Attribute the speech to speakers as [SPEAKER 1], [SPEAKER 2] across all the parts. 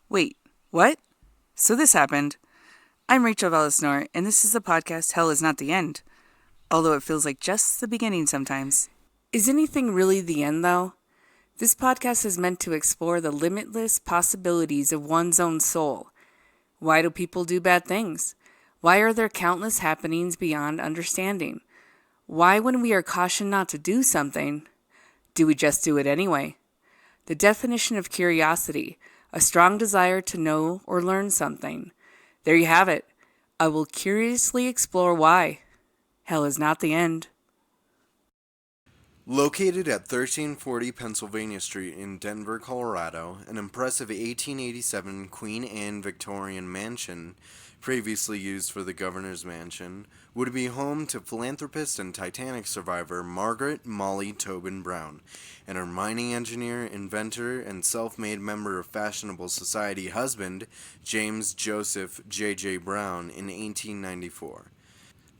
[SPEAKER 1] Wait, what? So this happened. I'm Rachel Velis, and this is the podcast Hell is Not the End, although it feels like just the beginning sometimes. Is anything really the end, though? This podcast is meant to explore the limitless possibilities of one's own soul. Why do people do bad things? Why are there countless happenings beyond understanding? Why, when we are cautioned not to do something, do we just do it anyway? The definition of curiosity, a strong desire to know or learn something. There you have it. I will curiously explore why. Hell is not the end.
[SPEAKER 2] Located at 1340 Pennsylvania Street in Denver, Colorado, an impressive 1887 Queen Anne Victorian mansion, previously used for the governor's mansion, would be home to philanthropist and Titanic survivor Margaret Molly Tobin Brown, and her mining engineer, inventor, and self-made member of fashionable society husband, James Joseph J.J. Brown, in 1894.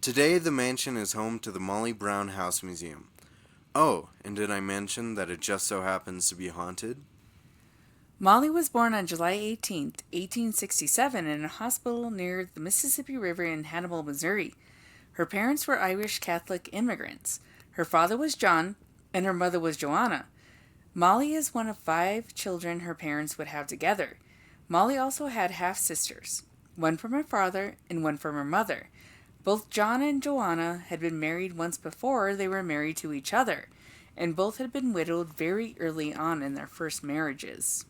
[SPEAKER 2] Today, the mansion is home to the Molly Brown House Museum. Oh, and did I mention that it just so happens to be haunted?
[SPEAKER 1] Molly was born on July 18th, 1867, in a hospital near the Mississippi River in Hannibal, Missouri. Her parents were Irish Catholic immigrants. Her father was John, and her mother was Joanna. Molly is one of 5 children her parents would have together. Molly also had half-sisters, one from her father and one from her mother. Both John and Joanna had been married once before they were married to each other, and both had been widowed very early on in their first marriages.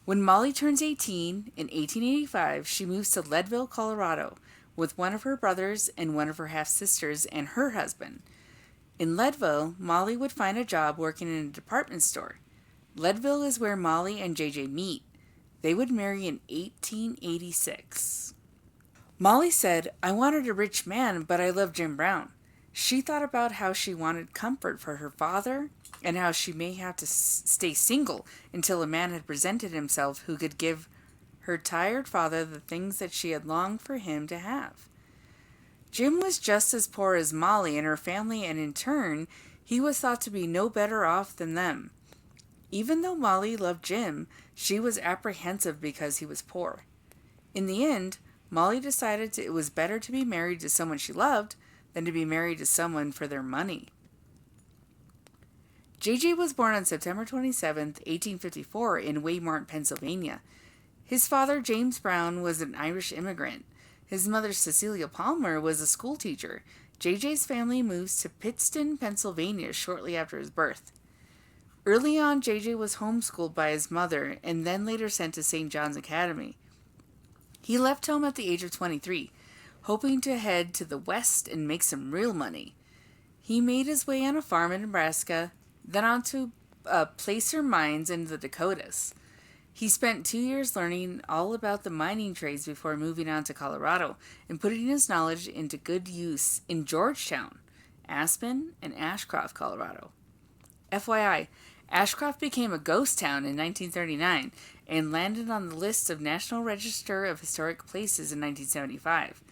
[SPEAKER 1] When Molly turns 18 in 1885, she moves to Leadville, Colorado, with one of her brothers and one of her half-sisters and her husband. In Leadville, Molly would find a job working in a department store. Leadville is where Molly and JJ meet. They would marry in 1886. Molly said, "I wanted a rich man, but I love Jim Brown." She thought about how she wanted comfort for her father and how she may have to stay single until a man had presented himself who could give her tired father the things that she had longed for him to have. Jim was just as poor as Molly and her family, and in turn, he was thought to be no better off than them. Even though Molly loved Jim, she was apprehensive because he was poor. In the end, Molly decided it was better to be married to someone she loved than to be married to someone for their money. JJ was born on September 27, 1854, in Waymart, Pennsylvania. His father, James Brown, was an Irish immigrant. His mother, Cecilia Palmer, was a schoolteacher. JJ's family moves to Pittston, Pennsylvania shortly after his birth. Early on, JJ was homeschooled by his mother and then later sent to St. John's Academy. He left home at the age of 23, hoping to head to the West and make some real money. He made his way on a farm in Nebraska, then on to placer mines in the Dakotas. He spent 2 years learning all about the mining trades before moving on to Colorado and putting his knowledge into good use in Georgetown, Aspen, and Ashcroft, Colorado. FYI, Ashcroft became a ghost town in 1939 and landed on the list of National Register of Historic Places in 1975.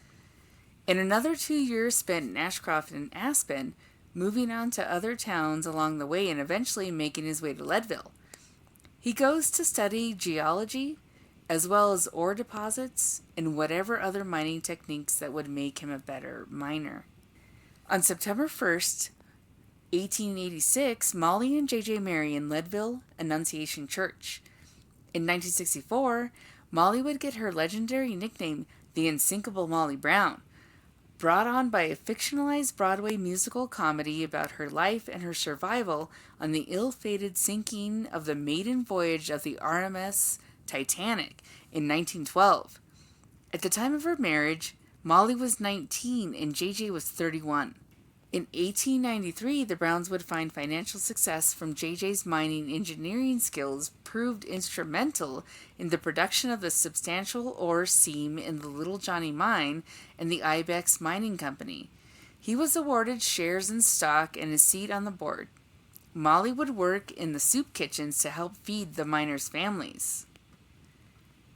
[SPEAKER 1] In another 2 years spent in Ashcroft and Aspen, moving on to other towns along the way and eventually making his way to Leadville. He goes to study geology, as well as ore deposits and whatever other mining techniques that would make him a better miner. On September 1st, 1886, Molly and JJ marry in Leadville Annunciation Church. In 1964, Molly would get her legendary nickname, the Unsinkable Molly Brown, brought on by a fictionalized Broadway musical comedy about her life and her survival on the ill-fated sinking of the maiden voyage of the RMS Titanic in 1912. At the time of her marriage, Molly was 19 and JJ was 31. In 1893, the Browns would find financial success from JJ's mining engineering skills proved instrumental in the production of the substantial ore seam in the Little Johnny Mine and the Ibex Mining Company. He was awarded shares in stock and a seat on the board. Molly would work in the soup kitchens to help feed the miners' families.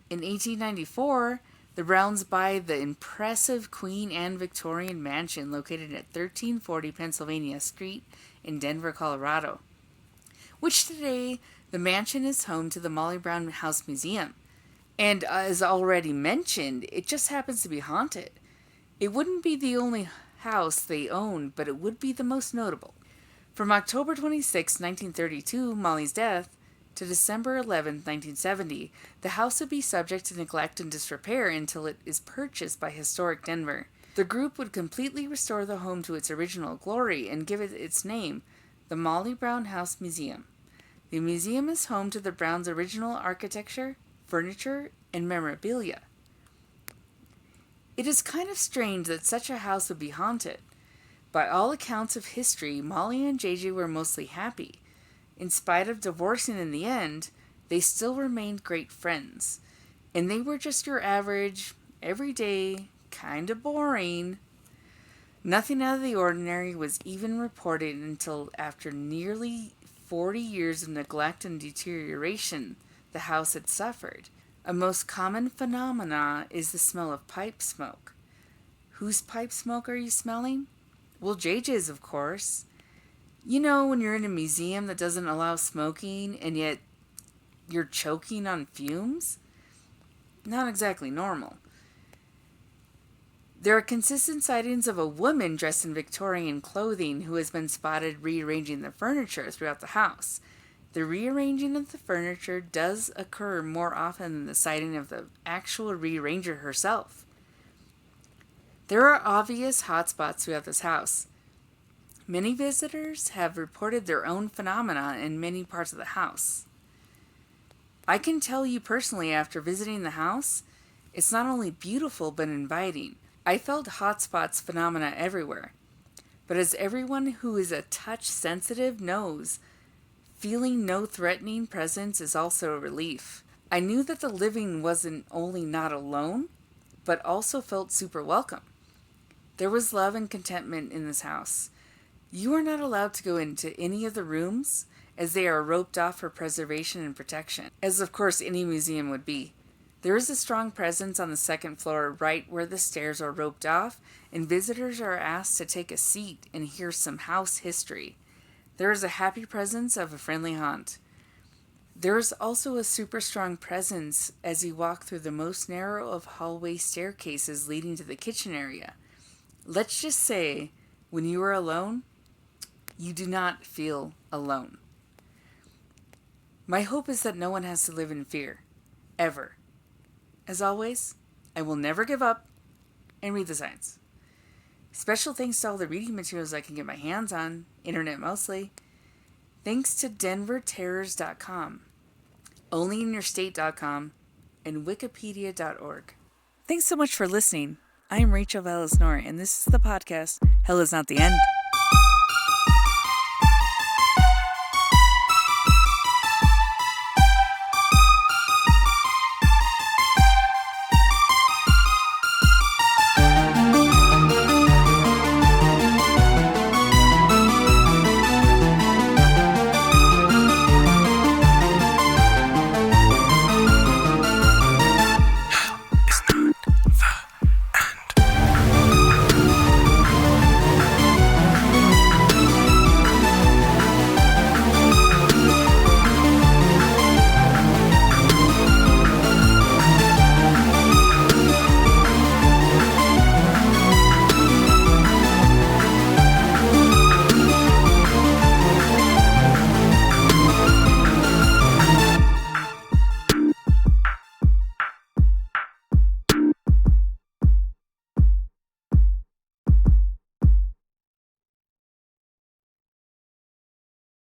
[SPEAKER 1] In 1894, the Browns buy the impressive Queen Anne Victorian mansion located at 1340 Pennsylvania Street in Denver, Colorado, which today The mansion is home to the Molly Brown House Museum. And as already mentioned, it just happens to be haunted. It wouldn't be the only house they owned, but it would be the most notable. From October 26, 1932, Molly's death, to December 11, 1970, the house would be subject to neglect and disrepair until it is purchased by Historic Denver. The group would completely restore the home to its original glory and give it its name, the Molly Brown House Museum. The museum is home to the Browns' original architecture, furniture, and memorabilia. It is kind of strange that such a house would be haunted. By all accounts of history, Molly and JJ were mostly happy. In spite of divorcing in the end, they still remained great friends. And they were just your average, everyday, kind of boring. Nothing out of the ordinary was even reported until after nearly 40 years of neglect and deterioration the house had suffered. A most common phenomena is the smell of pipe smoke. Whose pipe smoke are you smelling? Well, JJ's, of course. You know, when you're in a museum that doesn't allow smoking and yet you're choking on fumes? Not exactly normal. There are consistent sightings of a woman dressed in Victorian clothing who has been spotted rearranging the furniture throughout the house. The rearranging of the furniture does occur more often than the sighting of the actual rearranger herself. There are obvious hotspots throughout this house. Many visitors have reported their own phenomena in many parts of the house. I can tell you personally, after visiting the house, it's not only beautiful but inviting. I felt hotspots phenomena everywhere. But as everyone who is a touch sensitive knows, feeling no threatening presence is also a relief. I knew that the living wasn't only not alone, but also felt super welcome. There was love and contentment in this house. You are not allowed to go into any of the rooms, as they are roped off for preservation and protection, as of course any museum would be. There is a strong presence on the second floor right where the stairs are roped off, and visitors are asked to take a seat and hear some house history. There is a happy presence of a friendly haunt. There is also a super strong presence as you walk through the most narrow of hallway staircases leading to the kitchen area. Let's just say, when you are alone, you do not feel alone. My hope is that no one has to live in fear, ever. As always, I will never give up and read the science. Special thanks to all the reading materials I can get my hands on, internet mostly. Thanks to denverterrors.com, onlyinyourstate.com, and wikipedia.org. Thanks so much for listening. I am Rachel Velis, and this is the podcast, Hell is Not the End.